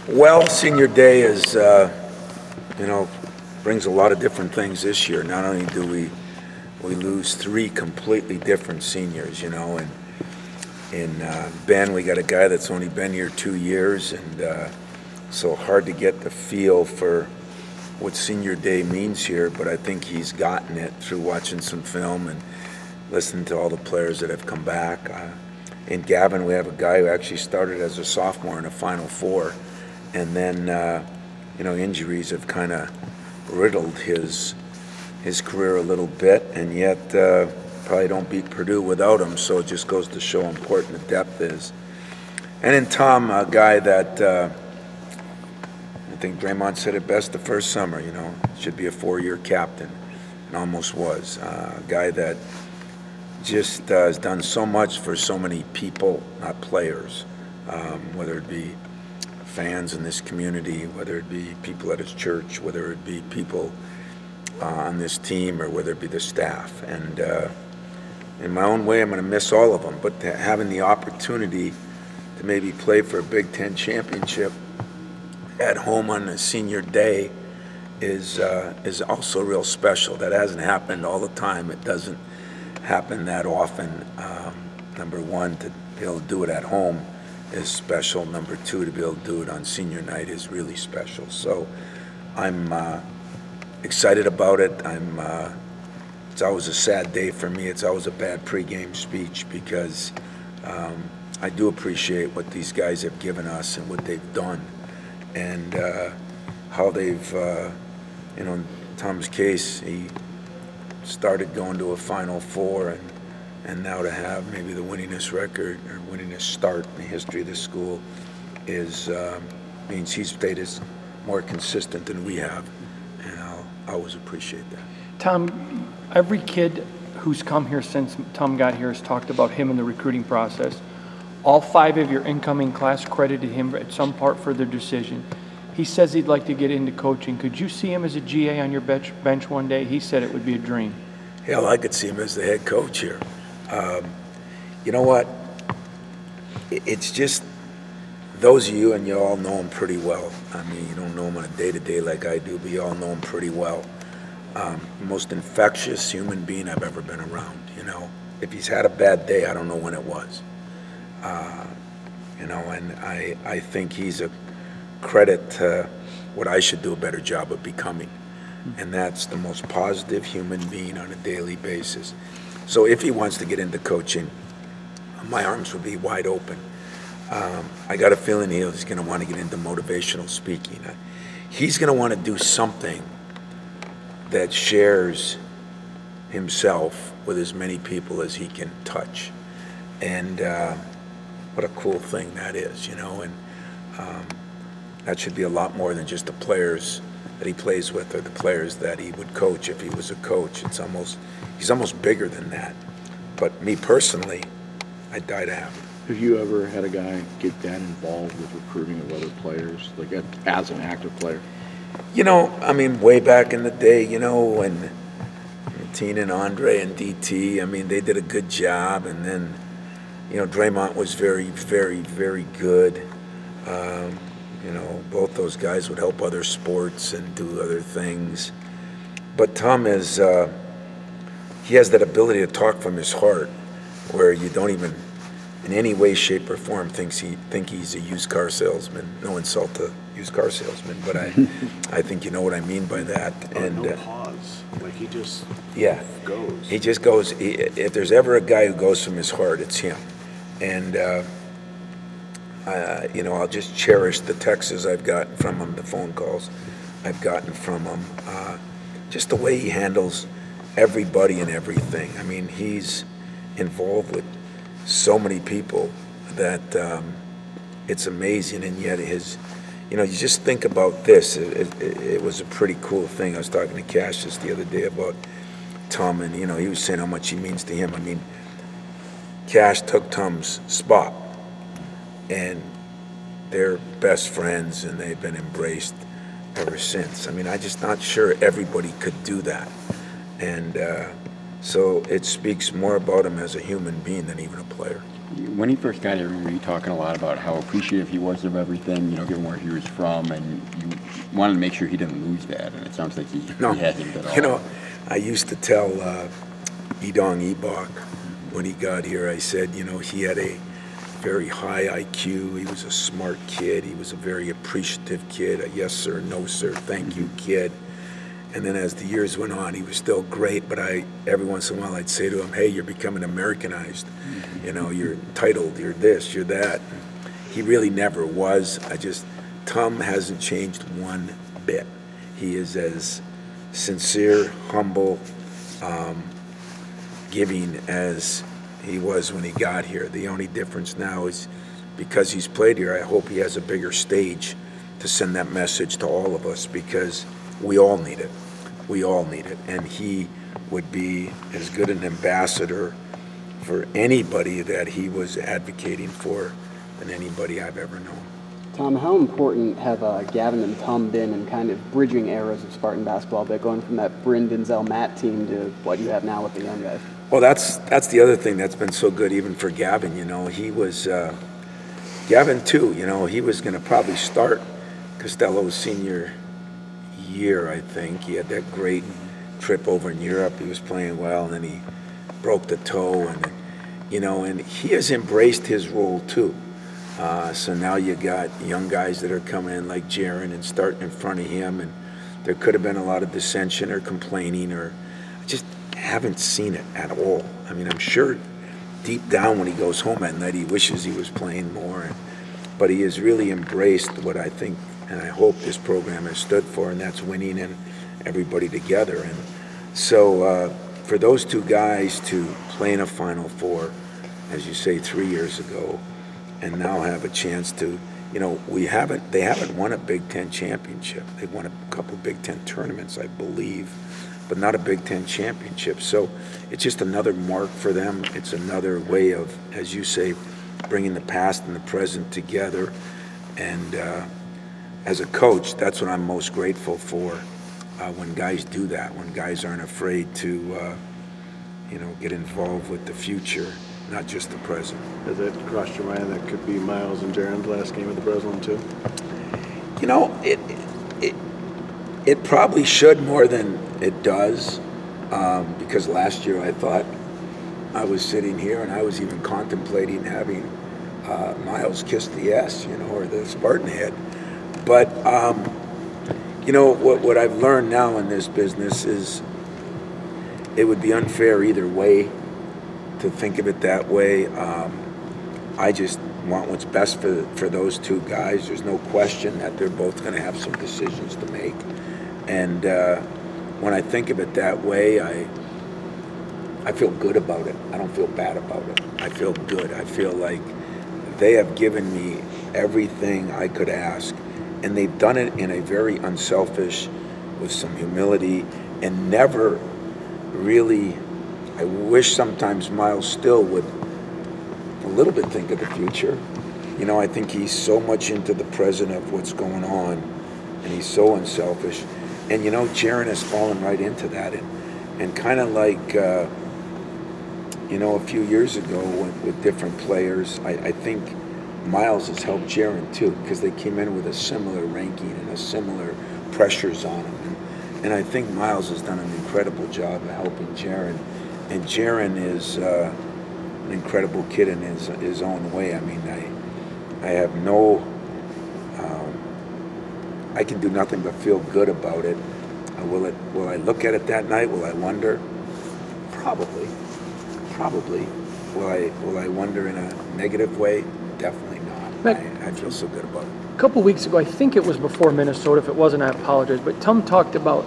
Well, senior day is, brings a lot of different things this year. Not only do we lose three completely different seniors, and in Ben, we got a guy that's only been here 2 years, and so hard to get the feel for what senior day means here, but I think he's gotten it through watching some film and listening to all the players that have come back. In Gavin, we have a guy who actually started as a sophomore in a Final Four, and then injuries have kind of riddled his career a little bit, and yet probably don't beat Purdue without him, so it just goes to show how important the depth is. And in Tom, a guy that I think Draymond said it best the first summer, should be a 4-year captain, and almost was. A guy that just has done so much for so many people, not players, whether it be fans in this community, whether it be people at his church, whether it be people on this team, or whether it be the staff. And in my own way, I'm going to miss all of them, but having the opportunity to maybe play for a Big Ten championship at home on a senior day is also real special. That hasn't happened all the time. It doesn't happen that often. Number one, to be able to do it at home is special. Number two, to be able to do it on senior night is really special. So I'm excited about it. It's always a sad day for me. It's always a bad pregame speech because I do appreciate what these guys have given us and what they've done, and how they've, in Tom's case, he started going to a Final Four, and now to have maybe the winningest record or winningest start in the history of this school means he's stayed as more consistent than we have, and I'll always appreciate that. Tom, every kid who's come here since Tom got here has talked about him in the recruiting process. All 5 of your incoming class credited him at some part for their decision. He says he'd like to get into coaching. Could you see him as a GA on your bench one day? He said it would be a dream. Hell, I could see him as the head coach here. You know what? It's just those of you, and you all know him pretty well. I mean, you don't know him on a day-to-day like I do, but you all know him pretty well. Most infectious human being I've ever been around, If he's had a bad day, I don't know when it was. And I think he's a credit to what I should do a better job of becoming. And that's the most positive human being on a daily basis. So if he wants to get into coaching, my arms would be wide open. I got a feeling he's going to want to get into motivational speaking. He's going to want to do something that shares himself with as many people as he can touch. And what a cool thing that is, and that should be a lot more than just the players that he plays with or the players that he would coach if he was a coach. He's almost bigger than that. But me personally, I'd die to have him. Have you ever had a guy get that involved with recruiting of other players, like as an active player? Way back in the day, when Tina and Andre and DT, they did a good job. And then, Draymond was very, very, very good. Both those guys would help other sports and do other things. But Tom he has that ability to talk from his heart, where you don't even, in any way, shape, or form, think he's a used car salesman. No insult to used car salesman, but I think you know what I mean by that. And no pause, like he just goes. He just goes. If there's ever a guy who goes from his heart, it's him. And I'll just cherish the texts I've gotten from him, the phone calls I've gotten from him, just the way he handles everybody and everything. He's involved with so many people that it's amazing, and yet you just think about this. It was a pretty cool thing. I was talking to Cash just the other day about Tom, and he was saying how much he means to him. Cash took Tom's spot, and they're best friends, and they've been embraced ever since. I'm just not sure everybody could do that. And so it speaks more about him as a human being than even a player. When he first got here, I remember you talking a lot about how appreciative he was of everything, you know, given where he was from, and you wanted to make sure he didn't lose that, and it sounds like he hasn't at all. You know, I used to tell Idong Ibok when he got here, I said, you know, he had a very high IQ, he was a smart kid, he was a very appreciative kid, a yes sir, no sir, thank you kid. And then as the years went on, he was still great, but every once in a while I'd say to him, hey, you're becoming Americanized. You know, you're entitled, you're this, you're that. He really never was. Tom hasn't changed one bit. He is as sincere, humble, giving as he was when he got here. The only difference now is because he's played here, I hope he has a bigger stage to send that message to all of us, because we all need it. We all need it. And he would be as good an ambassador for anybody that he was advocating for than anybody I've ever known. Tom, how important have Gavin and Tom been in kind of bridging eras of Spartan basketball, but going from that Bryn, Denzel, Matt team to what you have now with the young guys? Well, that's the other thing that's been so good even for Gavin. You know, he was, Gavin too, you know, he was going to probably start Costello's senior year, I think. He had that great trip over in Europe. He was playing well, and then he broke the toe, and you know, and he has embraced his role too. So now you got young guys that are coming in like Jaron and starting in front of him, and there could have been a lot of dissension or complaining, or I just haven't seen it at all. I mean, I'm sure deep down when he goes home at night he wishes he was playing more, but he has really embraced what I think and I hope this program has stood for, and that's winning and everybody together. And so for those two guys to play in a Final Four, as you say, 3 years ago, and now have a chance to, you know, they haven't won a Big Ten championship. They've won a couple Big Ten tournaments, I believe, but not a Big Ten championship. So it's just another mark for them. It's another way of, as you say, bringing the past and the present together. And as a coach, that's what I'm most grateful for, when guys do that, when guys aren't afraid to, you know, get involved with the future, not just the present. Has it crossed your mind that could be Miles and Jaron's last game at the Breslin too? You know, it probably should more than it does, because last year I thought I was sitting here and I was even contemplating having Miles kiss the S, you know, or the Spartan head. But, you know, what I've learned now in this business is it would be unfair either way to think of it that way. I just want what's best for those two guys. There's no question that they're both going to have some decisions to make. And when I think of it that way, I feel good about it. I don't feel bad about it. I feel good. I feel like they have given me everything I could ask. And they've done it in a very unselfish, with some humility, and never really, I wish sometimes Miles still would a little bit think of the future. You know, I think he's so much into the present of what's going on, and he's so unselfish. And you know, Jaron has fallen right into that, and kind of like, you know, a few years ago with different players, I think Miles has helped Jaron too, because they came in with a similar ranking and a similar pressures on him. And I think Miles has done an incredible job of helping Jaron. And Jaron is an incredible kid in his own way. I mean, I have no, I can do nothing but feel good about it. Will I look at it that night? Will I wonder? Probably. Will I wonder in a negative way? Definitely not. I feel so good about it. A couple weeks ago, I think it was before Minnesota. If it wasn't, I apologize. But Tom talked about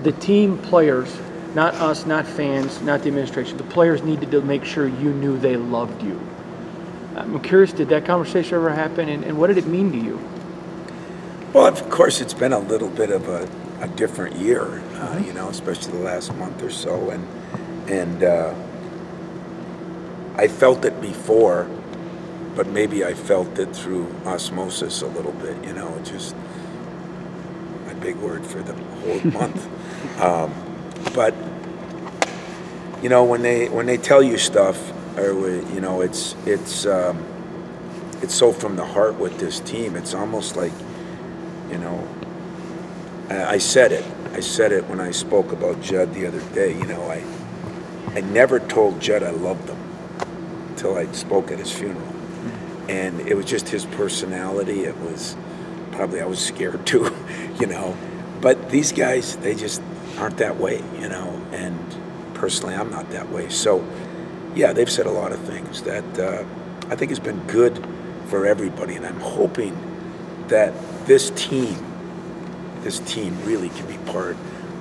the team players, not us, not fans, not the administration. The players needed to make sure you knew they loved you. I'm curious, did that conversation ever happen, and what did it mean to you? Well, of course, it's been a little bit of a different year, you know, especially the last month or so, and I felt it before, but maybe I felt it through osmosis a little bit, you know, just my big word for the whole month. But you know, when they tell you stuff, you know, it's so from the heart with this team. It's almost like, you know, I said it when I spoke about Judd the other day. You know, I never told Judd I loved him until I spoke at his funeral. And it was just his personality. It was probably, I was scared too, you know. But these guys, they just aren't that way, you know. And personally, I'm not that way. So, yeah, they've said a lot of things that I think has been good for everybody. And I'm hoping that this team really can be part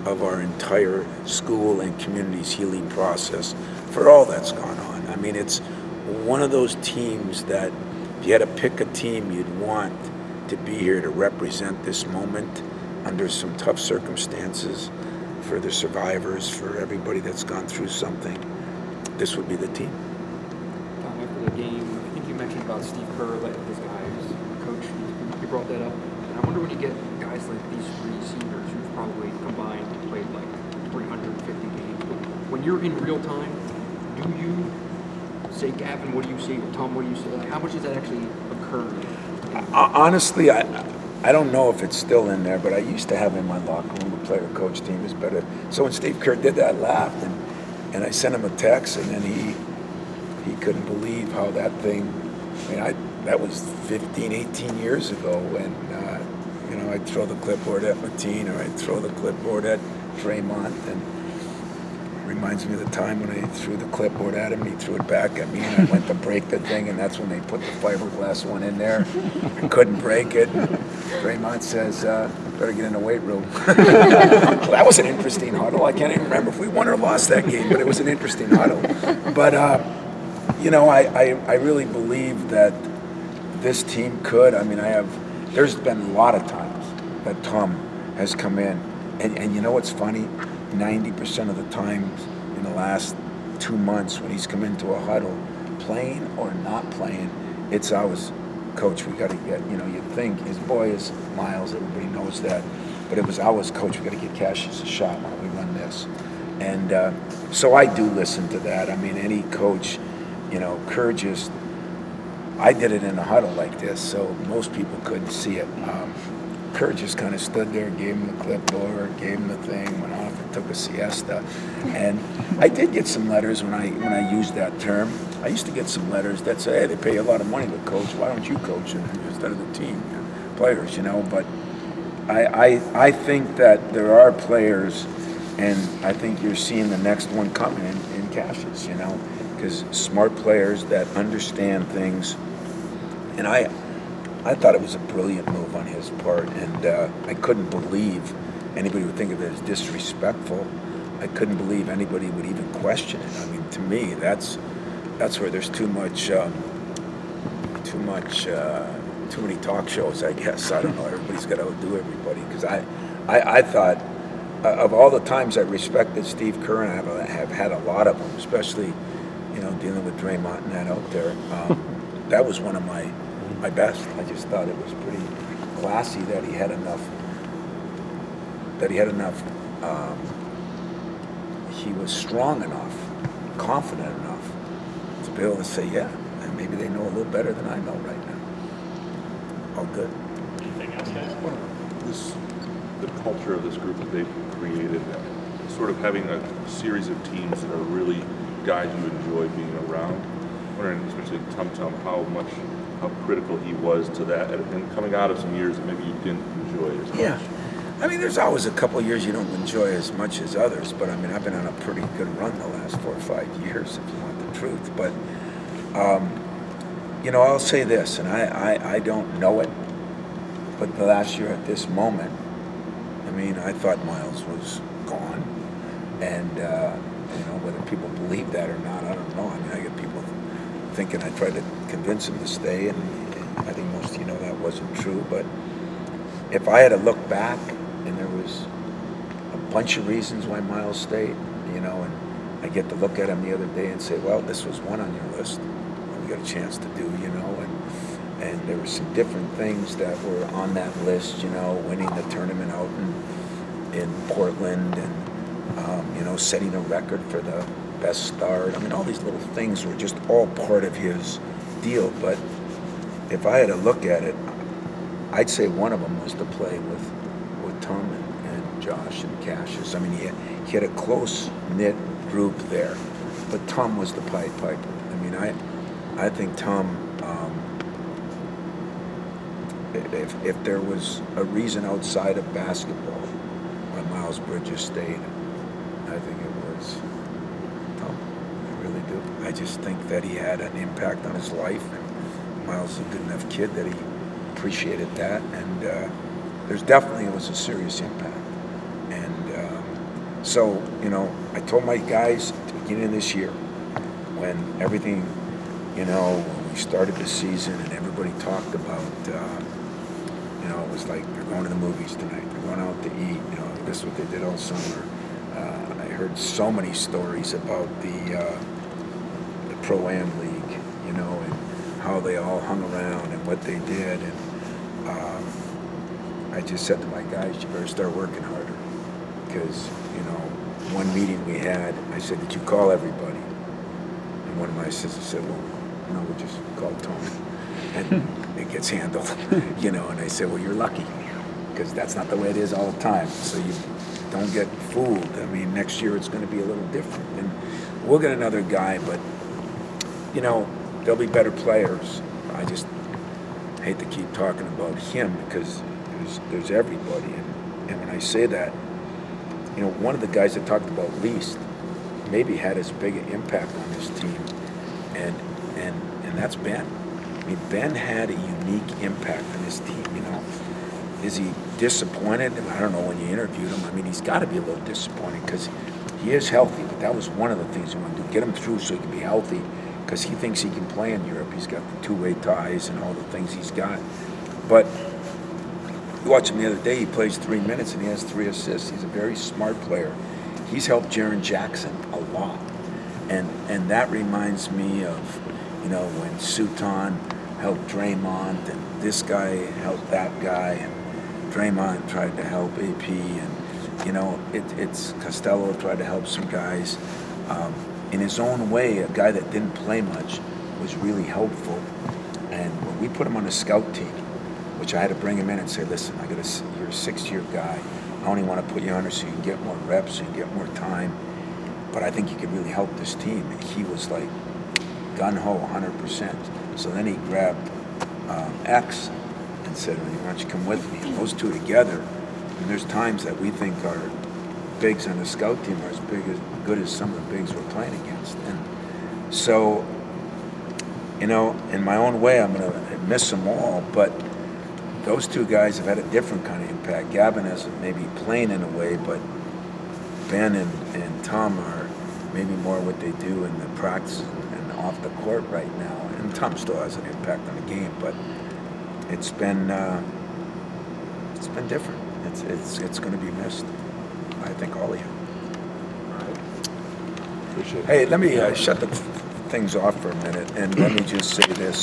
of our entire school and community's healing process for all that's gone on. I mean, it's one of those teams that if you had to pick a team you'd want to be here to represent this moment under some tough circumstances for the survivors, for everybody that's gone through something, this would be the team. Tom, after the game, I think you mentioned about Steve Kerr, like his guys, coach, you brought that up. And I wonder when you get guys like these three seniors who've probably combined played like 350 games, when you're in real time, do you say, Gavin, what do you see? Tom, what do you say? Like, how much does that actually occur? Honestly, I don't know if it's still in there, but I used to have in my locker room the player-coach team is better. So when Steve Kerr did that, I laughed, and I sent him a text, and then he couldn't believe how that thing, I mean, that was 15, 18 years ago, and you know, I'd throw the clipboard at Mateen, or I'd throw the clipboard at Draymond, and reminds me of the time when I threw the clipboard at him, he threw it back at me, and I went to break the thing, and that's when they put the fiberglass one in there. I couldn't break it. Draymond says, better get in the weight room. Well, that was an interesting huddle. I can't even remember if we won or lost that game, but it was an interesting huddle. But, you know, I really believe that this team could. I mean, there's been a lot of times that Tom has come in, and you know what's funny? 90% of the times in the last 2 months when he's come into a huddle, playing or not playing, it's always, Coach, we got to get, you know, you'd think his boy is Miles, everybody knows that, but it was always, Coach, we got to get Cassius a shot when we run this. And so I do listen to that. I mean, any coach, you know, Kerr just, I did it in a huddle like this, so most people couldn't see it. Kerr just kind of stood there, gave him the clipboard, gave him the thing, went off and took a siesta. And I did get some letters when I used that term. I used to get some letters that say, hey, they pay you a lot of money to coach. Why don't you coach instead of the team, players, you know? But I think that there are players, and I think you're seeing the next one coming in Cassius, you know, because smart players that understand things. And I thought it was a brilliant move on his part, and I couldn't believe anybody would think of it as disrespectful. I couldn't believe anybody would even question it. I mean, to me, that's where there's too many talk shows, I guess. I don't know. Everybody's got to outdo everybody, because I thought of all the times I respected Steve Kerr, and I have had a lot of them, especially, you know, dealing with Draymond and that out there. That was one of my best. I just thought it was pretty classy that he had enough. He was strong enough, confident enough to be able to say, yeah, and maybe they know a little better than I know right now. All good. Anything else, guys? The culture of this group that they've created, sort of having a series of teams that are really guys you enjoy being around. I'm wondering, especially Tum how critical he was to that, and coming out of some years that maybe you didn't enjoy as much. Yeah. I mean, there's always a couple of years you don't enjoy as much as others, but I mean, I've been on a pretty good run the last 4 or 5 years, if you want the truth. But, you know, I'll say this, and I don't know it, but the last year at this moment, I mean, I thought Miles was gone. And, you know, whether people believe that or not, I don't know. I mean, I get people thinking I tried to convince him to stay, and I think most of you know that wasn't true. But if I had to look back, and there was a bunch of reasons why Miles stayed, you know, and I get to look at him the other day and say, well, this was one on your list we got a chance to do, you know, and there were some different things that were on that list, you know, winning the tournament out in Portland, and you know, setting a record for the best start. I mean, all these little things were just all part of his deal. But if I had to look at it, I'd say one of them was to play with Tom and Josh and Cassius. I mean, he had a close-knit group there, but Tom was the Pied Piper. I mean, I think Tom, if there was a reason outside of basketball why Miles Bridges stayed, I think it was Tom. I really do. I just think that he had an impact on his life, and Miles is a good enough kid that he appreciated that, and there's definitely, it was a serious impact. And so, you know, I told my guys at the beginning of this year, when everything, you know, when we started the season and everybody talked about, you know, it was like, they're going to the movies tonight, they're going out to eat, you know, this is what they did all summer. I heard so many stories about the Pro-Am League, you know, and how they all hung around and what they did. And I just said to my guys, you better start working harder. Because, you know, one meeting we had, I said, did you call everybody? And one of my assistants said, well, no, we just called Tony. And it gets handled, you know. And I said, well, you're lucky, because that's not the way it is all the time. So you don't get fooled. I mean, next year it's going to be a little different. And we'll get another guy, but, you know, there'll be better players. I just hate to keep talking about him, because there's everybody. And when I say that, you know, one of the guys that talked about least maybe had as big an impact on this team, and that's Ben. I mean, Ben had a unique impact on this team, you know. Is he disappointed? I don't know when you interviewed him. I mean, he's got to be a little disappointed, because he is healthy, but that was one of the things he wanted to do, get him through so he can be healthy, because he thinks he can play in Europe. He's got the two-way ties and all the things he's got. But you watch him the other day, he plays 3 minutes and he has 3 assists. He's a very smart player. He's helped Jaren Jackson a lot. And that reminds me of, you know, when Suton helped Draymond, and this guy helped that guy, and Draymond tried to help AP, and, you know, it's Costello tried to help some guys. In his own way, a guy that didn't play much was really helpful. And when we put him on the scout team, which I had to bring him in and say, listen, you're a 6-year guy. I only want to put you under so you can get more reps, so you can get more time. But I think you could really help this team. And he was like gung-ho, 100%. So then he grabbed X and said, well, why don't you come with me? And those two together, and there's times that we think our bigs on the scout team are as good as some of the bigs we're playing against. And so, you know, in my own way, I'm going to miss them all, but those two guys have had a different kind of impact. Gavin hasn't maybe playing in a way, but Ben and Tom are maybe more what they do in the practice and off the court right now. And Tom still has an impact on the game, but it's been different. It's going to be missed. I think all of you. Appreciate it. Hey, let me shut the things off for a minute, and let me just say this.